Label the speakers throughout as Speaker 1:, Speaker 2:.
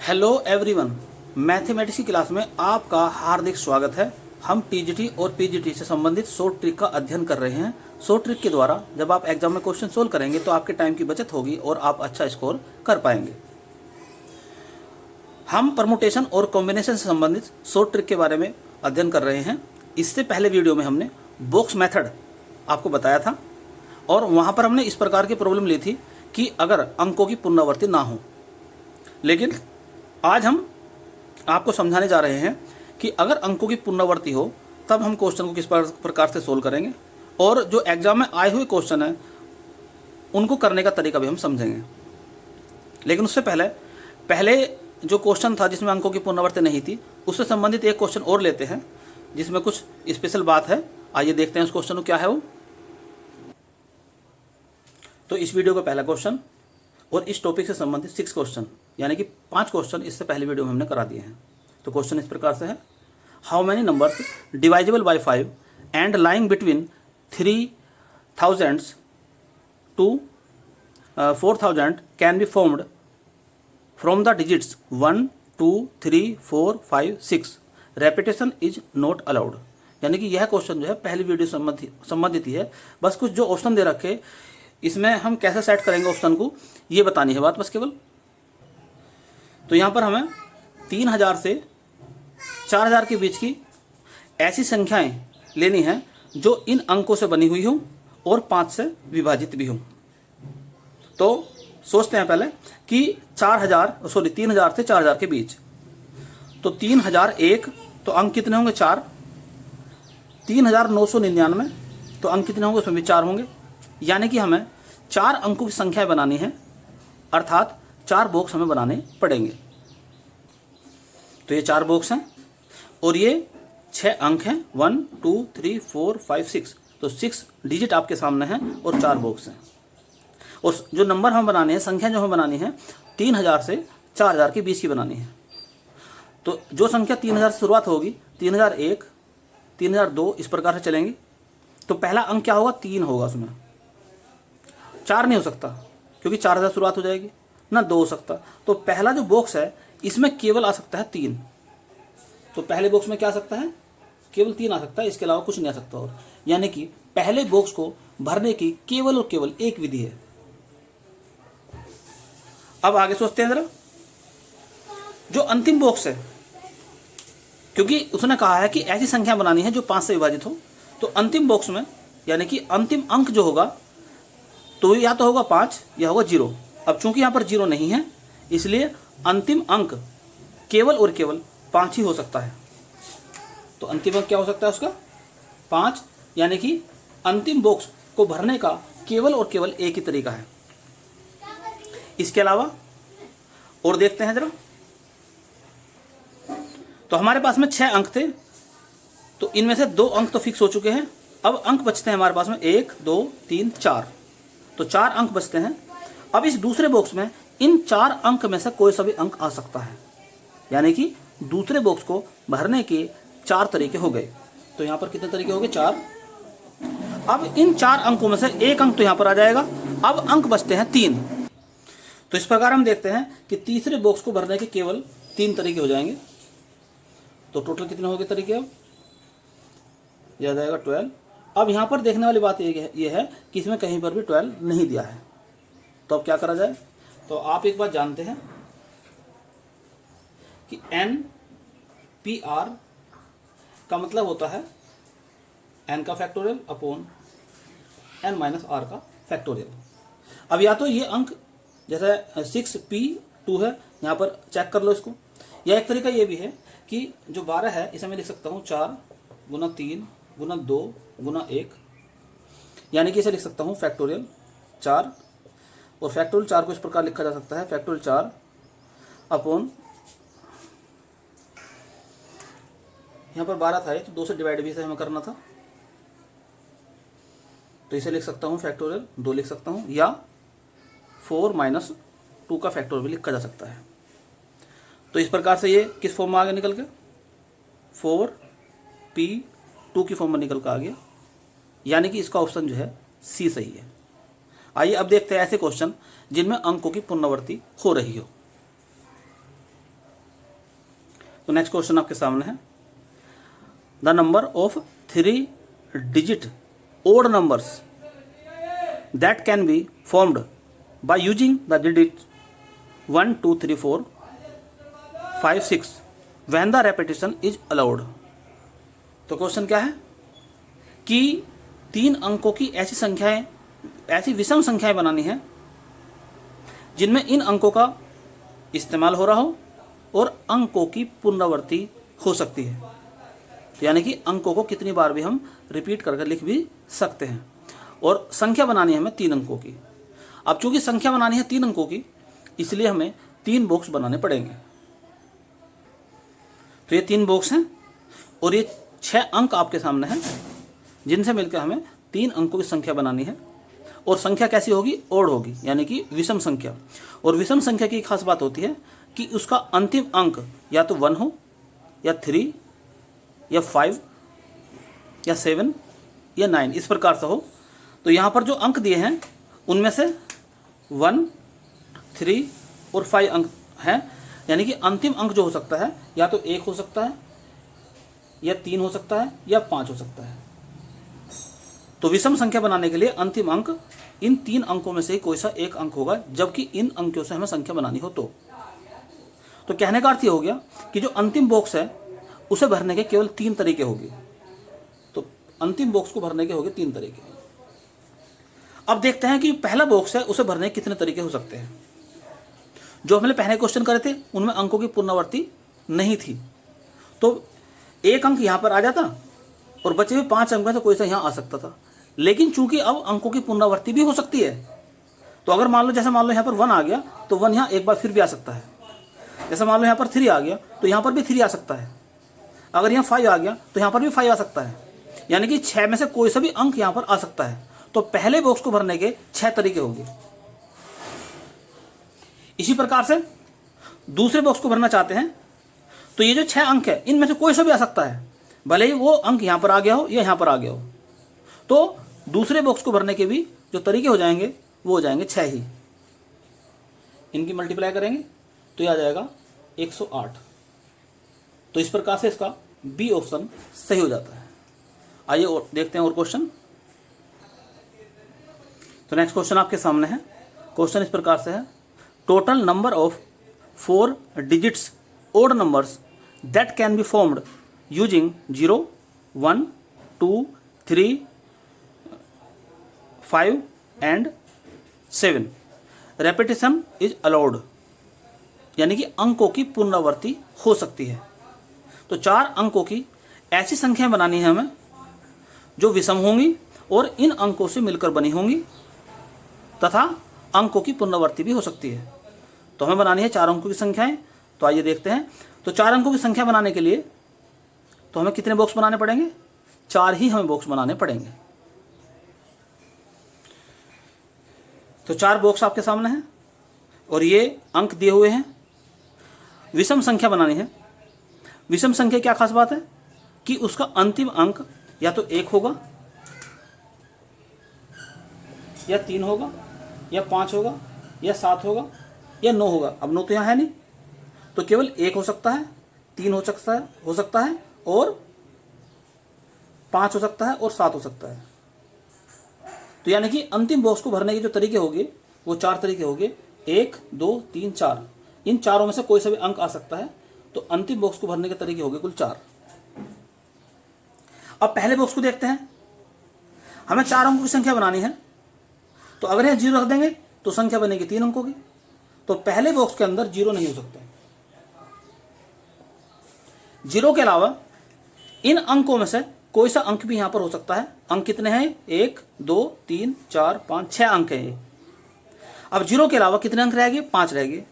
Speaker 1: Hello everyone, mathematics की class में आपका हार्दिक स्वागत है। हम टीजीटी और पीजीटी से संबंधित शॉर्ट ट्रिक का अध्ययन कर रहे हैं। शॉर्ट ट्रिक के द्वारा जब आप एग्जाम में क्वेश्चन सोल्व करेंगे तो आपके टाइम की बचत होगी और आप अच्छा स्कोर कर पाएंगे। हम परमुटेशन और कॉम्बिनेशन से संबंधित शॉर्ट ट्रिक के बारे में अध्ययन कर रहे हैं। इससे पहले वीडियो में हमने बॉक्स मेथड आपको बताया था और वहाँ पर हमने इस प्रकार की प्रॉब्लम ली थी कि अगर अंकों की पुनरावृत्ति ना हो। लेकिन आज हम आपको समझाने जा रहे हैं कि अगर अंकों की पुनरावृत्ति हो तब हम क्वेश्चन को किस प्रकार से सोल्व करेंगे और जो एग्जाम में आए हुए क्वेश्चन हैं उनको करने का तरीका भी हम समझेंगे। लेकिन उससे पहले जो क्वेश्चन था जिसमें अंकों की पुनरावृत्ति नहीं थी उससे संबंधित एक क्वेश्चन और लेते हैं जिसमें कुछ स्पेशल बात है। आइए देखते हैं उस क्वेश्चन को क्या है वो। तो इस वीडियो का पहला क्वेश्चन और इस टॉपिक से संबंधित 6 क्वेश्चन यानी कि 5 क्वेश्चन इससे पहले वीडियो में हमने करा दिए हैं। तो क्वेश्चन इस प्रकार से है, how many numbers divisible by 5 and lying between 3000 to 4000 can be formed from the digits 1 2 3 4 5 6 repetition is not allowed. यानी कि यह क्वेश्चन जो है पहली वीडियो संबंधित ही है। बस कुछ जो ऑप्शन दे रखे इसमें हम कैसे सेट करेंगे ऑप्शन को ये बतानी है बात बस केवल। तो यहाँ पर हमें 3000 से 4000 के बीच की ऐसी संख्याएं लेनी हैं जो इन अंकों से बनी हुई हो और 5 से विभाजित भी हो। तो सोचते हैं पहले कि 3000 से 4000 के बीच। तो 3001 तो अंक कितने होंगे 4। 3999 तो अंक कितने होंगे उसमें भी 4 होंगे। यानी कि हमें 4 अंकों की संख्या बनानी है अर्थात 4 बॉक्स हमें बनाने पड़ेंगे। तो ये 4 बॉक्स हैं और ये 6 अंक हैं 1 2 3 4 5 6। तो 6 डिजिट आपके सामने हैं और 4 बॉक्स हैं। और जो नंबर हम बनाने हैं, संख्या जो हमें बनानी है 3000 से 4000 के बीच की बनानी है। तो जो संख्या 3000 से शुरुआत होगी 3001 3002 इस प्रकार से चलेंगी। तो पहला अंक क्या होगा 3 होगा, उसमें 4 नहीं हो सकता क्योंकि 4000 शुरुआत हो जाएगी ना, 2 हो सकता। तो पहला जो बॉक्स है इसमें केवल आ सकता है 3। तो पहले बॉक्स में क्या आ सकता है, केवल 3 आ सकता है, इसके अलावा कुछ नहीं आ सकता। और यानी कि पहले बॉक्स को भरने की केवल और केवल एक विधि है। अब आगे सोचते हैं जरा, जो अंतिम बॉक्स है क्योंकि उसने कहा है कि ऐसी संख्या बनानी है जो 5 से विभाजित हो। तो अंतिम बॉक्स में यानी कि अंतिम अंक जो होगा तो या तो होगा 5 या होगा 0। अब चूंकि यहां पर 0 नहीं है इसलिए अंतिम अंक केवल और केवल 5 ही हो सकता है। तो अंतिम अंक क्या हो सकता है उसका 5। यानी कि अंतिम बॉक्स को भरने का केवल और केवल एक ही तरीका है। इसके अलावा और देखते हैं जरा। तो हमारे पास में 6 अंक थे तो इनमें से 2 अंक तो फिक्स हो चुके हैं। अब अंक बचते हैं हमारे पास में 1 2 3 4। तो 4 अंक बचते हैं। अब इस दूसरे बॉक्स में इन 4 अंक में से कोई सा भी अंक आ सकता है। यानी कि दूसरे बॉक्स को भरने के 4 तरीके हो गए। तो यहां पर कितने तरीके हो गए 4। अब इन 4 अंकों में से एक अंक तो यहां पर आ जाएगा। अब अंक बचते हैं 3। तो इस प्रकार हम देखते हैं कि तीसरे बॉक्स को भरने के केवल 3 तरीके हो जाएंगे। तो टोटल कितने हो गए तरीके, अब यह आ जाएगा 12। अब यहां पर देखने वाली बात ये है कि इसमें कहीं पर भी 12 नहीं दिया है। तो अब क्या करा जाए। तो आप एक बात जानते हैं कि NPR का मतलब होता है n का factorial upon n minus r का फैक्टोरियल। अब या तो ये अंक जैसे 6p2 है यहाँ पर चेक कर लो इसको, या एक तरीका ये भी है कि जो 12 है इसे मैं लिख सकता हूँ 4 गुना 3 गुना 2 गुना 1। यानी कि इसे लिख सकता हूँ फैक्टोरियल 4। और फैक्टोरियल 4 को इस प्रकार लिखा जा सकता है फैक्टोरियल 4 अपॉन, यहाँ पर 12 था तो 2 से डिवाइड भी इसे हमें करना था तो इसे लिख सकता हूँ फैक्टोरियल 2 लिख सकता हूँ, या 4 माइनस 2 का फैक्टोरियल भी लिखा जा सकता है। तो इस प्रकार से ये किस फॉर्म में आ गया निकल के 4p2 की फॉर्म में निकल कर आ गया। यानी कि इसका ऑप्शन जो है सी सही है। आइए अब देखते हैं ऐसे क्वेश्चन जिनमें अंकों की पुनरावृत्ति हो रही हो। तो नेक्स्ट क्वेश्चन आपके सामने है, the number of 3 digit odd numbers that can be formed by using the digit 1 2 3 4 5 6 when the repetition is allowed. तो क्वेश्चन क्या है कि 3 अंकों की ऐसी संख्याएं, ऐसी विषम संख्याएं बनानी है जिनमें इन अंकों का इस्तेमाल हो रहा हो और अंकों की पुनरावृत्ति हो सकती है। तो यानी कि अंकों को कितनी बार भी हम रिपीट करके लिख भी सकते हैं। और संख्या बनानी है हमें 3 अंकों की। अब चूंकि संख्या बनानी है 3 अंकों की, इसलिए हमें 3 बॉक्स बनाने पड़ेंगे। तो ये 3 बॉक्स हैं और ये 6 अंक आपके सामने हैं, जिनसे मिलकर हमें 3 अंकों की संख्या बनानी है। और संख्या कैसी होगी? ओड होगी, यानी कि विषम संख्या। और विषम संख्या की खास बात होती है कि उसका अंतिम अंक या तो 1 हो या 3 या 5 या 7 या 9, इस प्रकार से हो। तो यहाँ पर जो अंक दिए हैं उनमें से 1, 3 और 5 अंक हैं, यानी कि अंतिम अंक जो हो सकता है या तो 1 हो सकता है या 3 हो सकता है या 5 हो सकता है। तो विषम संख्या बनाने के लिए अंतिम अंक इन 3 अंकों में से ही कोई सा एक अंक होगा, जबकि इन अंकों से हमें संख्या बनानी हो तो कहने का अर्थ ये हो गया कि जो अंतिम बॉक्स है उसे भरने के केवल 3 तरीके होंगे। तो अंतिम बॉक्स को भरने के होंगे 3 तरीके। अब देखते हैं कि पहला बॉक्स है उसे भरने के कितने तरीके हो सकते हैं। जो हमने पहले क्वेश्चन करे थे उनमें अंकों की पुनरावृत्ति नहीं थी, तो 1 अंक यहाँ पर आ जाता और बचे हुए 5 अंक में से कोई सा यहाँ आ सकता था। लेकिन चूंकि अब अंकों की पुनरावृत्ति भी हो सकती है, तो अगर मान लो यहाँ पर 1 आ गया तो 1 यहाँ एक बार फिर भी आ सकता है। जैसे मान लो यहाँ पर 3 आ गया तो यहाँ पर भी 3 आ सकता है। अगर यहाँ 5 आ गया तो यहाँ पर भी 5 आ सकता है, यानी कि 6 में से कोई सा भी अंक यहाँ पर आ सकता है। तो पहले बॉक्स को भरने के 6 तरीके होंगे। इसी प्रकार से दूसरे बॉक्स को भरना चाहते हैं तो ये जो 6 अंक है इनमें से कोई सा भी आ सकता है, भले ही वो अंक यहाँ पर आ गया हो या यहाँ पर आ गया हो। तो दूसरे बॉक्स को भरने के भी जो तरीके हो जाएंगे वो हो जाएंगे 6 ही। इनकी मल्टीप्लाई करेंगे तो ये आ जाएगा 108। तो इस प्रकार से इसका बी ऑप्शन सही हो जाता है। आइए और देखते हैं और क्वेश्चन। तो नेक्स्ट क्वेश्चन आपके सामने है। क्वेश्चन इस प्रकार से है, total number of 4 digits odd numbers that can be formed using 0 1 2 3 5 and 7 repetition is allowed, यानी कि अंकों की पुनरावृत्ति हो सकती है। तो 4 अंकों की ऐसी संख्याएं बनानी है हमें जो विषम होंगी और इन अंकों से मिलकर बनी होंगी तथा अंकों की पुनरावृत्ति भी हो सकती है। तो हमें बनानी है 4 अंकों की संख्याएं। तो आइए देखते हैं। तो 4 अंकों की संख्या बनाने के लिए तो हमें कितने बॉक्स बनाने पड़ेंगे? 4 ही हमें बॉक्स बनाने पड़ेंगे। तो 4 बॉक्स आपके सामने हैं और ये अंक दिए हुए हैं। विषम संख्या बनानी है। विषम संख्या क्या खास बात है कि उसका अंतिम अंक या तो 1 होगा या 3 होगा या 5 होगा या 7 होगा या 9 होगा। अब 9 तो यहाँ है नहीं, तो केवल 1 हो सकता है, 3 हो सकता है और 5 हो सकता है और 7 हो सकता है। तो यानी कि अंतिम बॉक्स को भरने के जो तरीके होंगे वो 4 तरीके होंगे, 1 2 3 4। इन चारों में से कोई सा भी अंक आ सकता है। तो अंतिम बॉक्स को भरने के तरीके होंगे कुल 4। अब पहले बॉक्स को देखते हैं। हमें 4 अंकों की संख्या बनानी है, तो अगर यह 0 रख देंगे तो संख्या बनेगी 3 अंकों की। तो पहले बॉक्स के अंदर 0 नहीं हो सकता। 0 के अलावा इन अंकों में से कोई सा अंक भी यहां पर हो सकता है। अंक कितने हैं? 1 2 3 4 5 6 अंक हैं ये। अब 0 के अलावा कितने अंक रह गए? 5 रह गए।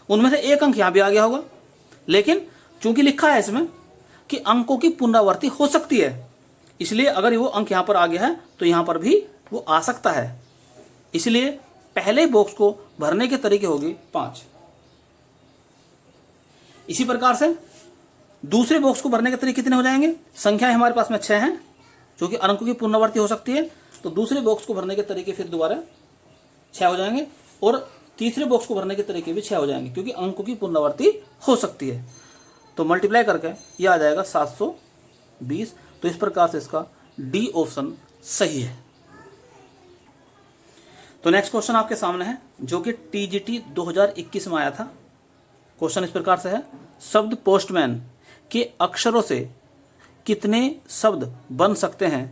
Speaker 1: उनमें से एक अंक यहां भी आ गया होगा, लेकिन चूंकि लिखा है इसमें कि अंकों की पुनरावृत्ति हो सकती है, इसलिए अगर वो अंक यहां पर आ गया है तो यहां पर भी वो आ सकता है। इसलिए पहले बॉक्स को भरने के तरीके होंगे 5। इसी प्रकार से दूसरे बॉक्स को भरने के तरीके कितने हो जाएंगे? संख्याएं हमारे पास में 6 हैं, क्योंकि अंकों की पुनरावृत्ति हो सकती है। तो दूसरे बॉक्स को भरने के तरीके फिर दोबारा 6 हो जाएंगे और तीसरे बॉक्स को भरने के तरीके भी 6 हो जाएंगे, क्योंकि अंकों की पुनरावृत्ति हो सकती है। तो मल्टीप्लाई करके ये आ जाएगा 720। तो इस प्रकार से इसका डी ऑप्शन सही है। तो नेक्स्ट क्वेश्चन आपके सामने है जो कि टीजीटी 2021 में आया था। क्वेश्चन इस प्रकार से है, शब्द पोस्टमैन के अक्षरों से कितने शब्द बन सकते हैं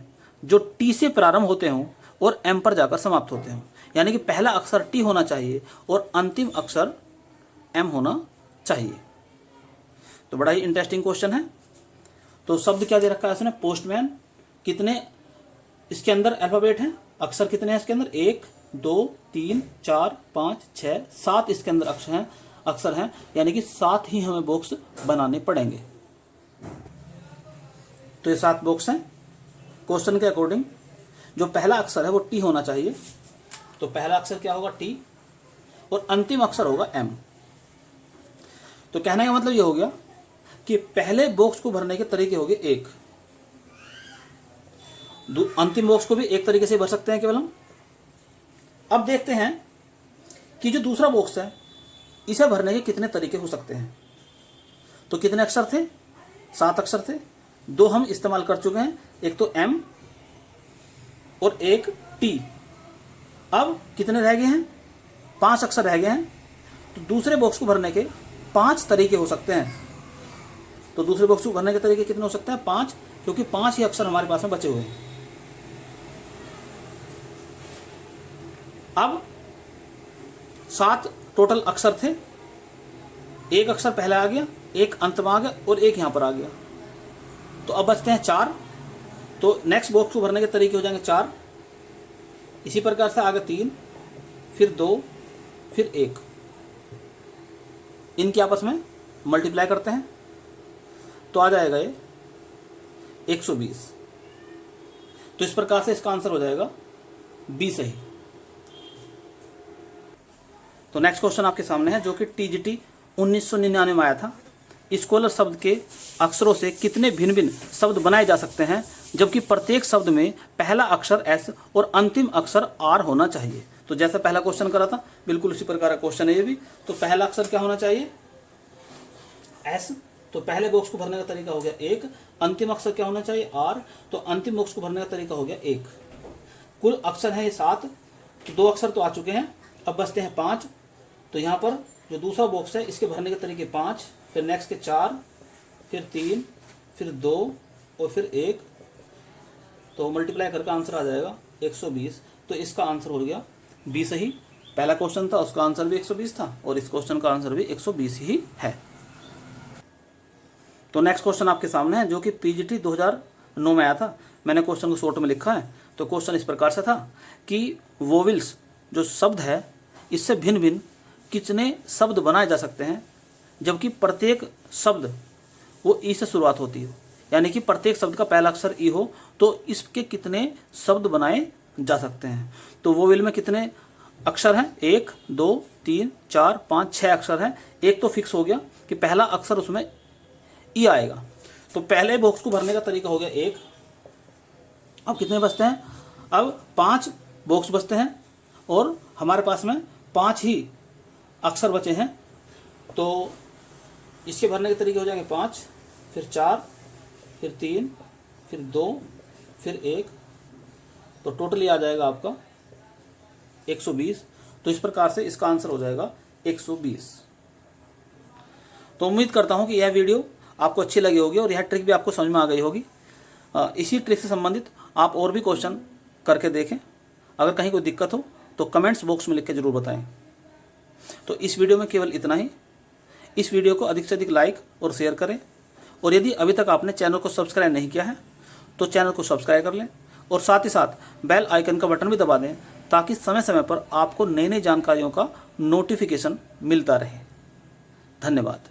Speaker 1: जो टी से प्रारंभ होते हों और एम पर जाकर समाप्त होते हों। यानी कि पहला अक्षर टी होना चाहिए और अंतिम अक्षर एम होना चाहिए। तो बड़ा ही इंटरेस्टिंग क्वेश्चन है। तो शब्द क्या दे रखा है इसने, पोस्टमैन। कितने इसके अंदर अल्फाबेट हैं, अक्षर कितने हैं इसके अंदर, 1 2 3 4 5 6 7 इसके अंदर अक्षर हैं। यानी कि 7 ही हमें बॉक्स बनाने पड़ेंगे। तो ये 7 बॉक्स हैं। क्वेश्चन के अकॉर्डिंग जो पहला अक्षर है वो टी होना चाहिए। तो पहला अक्षर क्या होगा, टी, और अंतिम अक्षर होगा एम। तो कहने का मतलब ये हो गया कि पहले बॉक्स को भरने के तरीके हो गए एक, अंतिम बॉक्स को भी एक तरीके से भर सकते हैं केवल हम। अब देखते हैं कि जो दूसरा बॉक्स है इसे भरने के कितने तरीके हो सकते हैं। तो कितने अक्षर थे, 7 अक्षर थे। 2 हम इस्तेमाल कर चुके हैं, एक तो एम और एक टी। अब कितने रह गए हैं, 5 अक्षर रह गए हैं। तो दूसरे बॉक्स को भरने के 5 तरीके हो सकते हैं। तो दूसरे बॉक्स को भरने के तरीके कितने हो सकते हैं, 5, क्योंकि 5 ही अक्षर हमारे पास में बचे हुए हैं। अब 7 टोटल अक्षर थे, एक अक्षर पहले आ गया, एक अंत में आ गया और एक यहां पर आ गया। तो अब बचते हैं 4। तो नेक्स्ट बॉक्स को भरने के तरीके हो जाएंगे 4। इसी प्रकार से आगे 3, फिर 2, फिर 1। इनके आपस में मल्टीप्लाई करते हैं तो आ जाएगा ये 120। तो इस प्रकार से इसका आंसर हो जाएगा बी सही। तो नेक्स्ट क्वेश्चन आपके सामने है जो कि टीजीटी 1999 में आया था। स्कॉलर शब्द के अक्षरों से कितने भिन्न भिन्न शब्द बनाए जा सकते हैं जबकि प्रत्येक शब्द में पहला अक्षर एस और अंतिम अक्षर आर होना चाहिए। तो जैसा पहला क्वेश्चन करा था बिल्कुल उसी प्रकार का क्वेश्चन है ये भी। तो पहला अक्षर क्या होना चाहिए, एस। तो पहले बॉक्स को भरने का तरीका हो गया 1। अंतिम अक्षर क्या होना चाहिए, आर। तो अंतिम बॉक्स को भरने का तरीका हो गया 1। कुल अक्षर है ये 7। तो 2 अक्षर तो आ चुके हैं, अब बचते हैं 5। तो यहाँ पर जो दूसरा बॉक्स है इसके भरने के तरीके 5, फिर नेक्स्ट के 4, फिर 3, फिर 2 और फिर 1। तो मल्टीप्लाई करके आंसर आ जाएगा 120। तो इसका आंसर हो गया बी सही। पहला क्वेश्चन था उसका आंसर भी 120 था और इस क्वेश्चन का आंसर भी 120 ही है। तो नेक्स्ट क्वेश्चन आपके सामने है जो कि पीजीटी 2009 में आया था। मैंने क्वेश्चन को शॉर्ट में लिखा है। तो क्वेश्चन इस प्रकार से था कि वोवेल्स जो शब्द है इससे भिन्न भिन्न कितने शब्द बनाए जा सकते हैं जबकि प्रत्येक शब्द वो ई से शुरुआत होती हो। यानी कि प्रत्येक शब्द का पहला अक्षर ई हो तो इसके कितने शब्द बनाए जा सकते हैं। तो वोवेल में कितने अक्षर हैं, 1 2 3 4 5 6 अक्षर हैं। एक तो फिक्स हो गया कि पहला अक्षर उसमें ई आएगा। तो पहले बॉक्स को भरने का तरीका हो गया 1। अब कितने बचते हैं, अब 5 बॉक्स बचते हैं और हमारे पास में 5 ही अक्षर बचे हैं। तो इसके भरने के तरीके हो जाएंगे 5, फिर 4, फिर 3, फिर 2, फिर 1। तो टोटली आ जाएगा आपका 120। तो इस प्रकार से इसका आंसर हो जाएगा 120। तो उम्मीद करता हूं कि यह वीडियो आपको अच्छी लगी होगी और यह ट्रिक भी आपको समझ में आ गई होगी। इसी ट्रिक से संबंधित आप और भी क्वेश्चन करके देखें। अगर कहीं कोई दिक्कत हो तो कमेंट्स बॉक्स में लिख के ज़रूर बताएं। तो इस वीडियो में केवल इतना ही। इस वीडियो को अधिक से अधिक लाइक और शेयर करें और यदि अभी तक आपने चैनल को सब्सक्राइब नहीं किया है तो चैनल को सब्सक्राइब कर लें और साथ ही साथ बेल आइकन का बटन भी दबा दें ताकि समय समय पर आपको नई नई जानकारियों का नोटिफिकेशन मिलता रहे। धन्यवाद।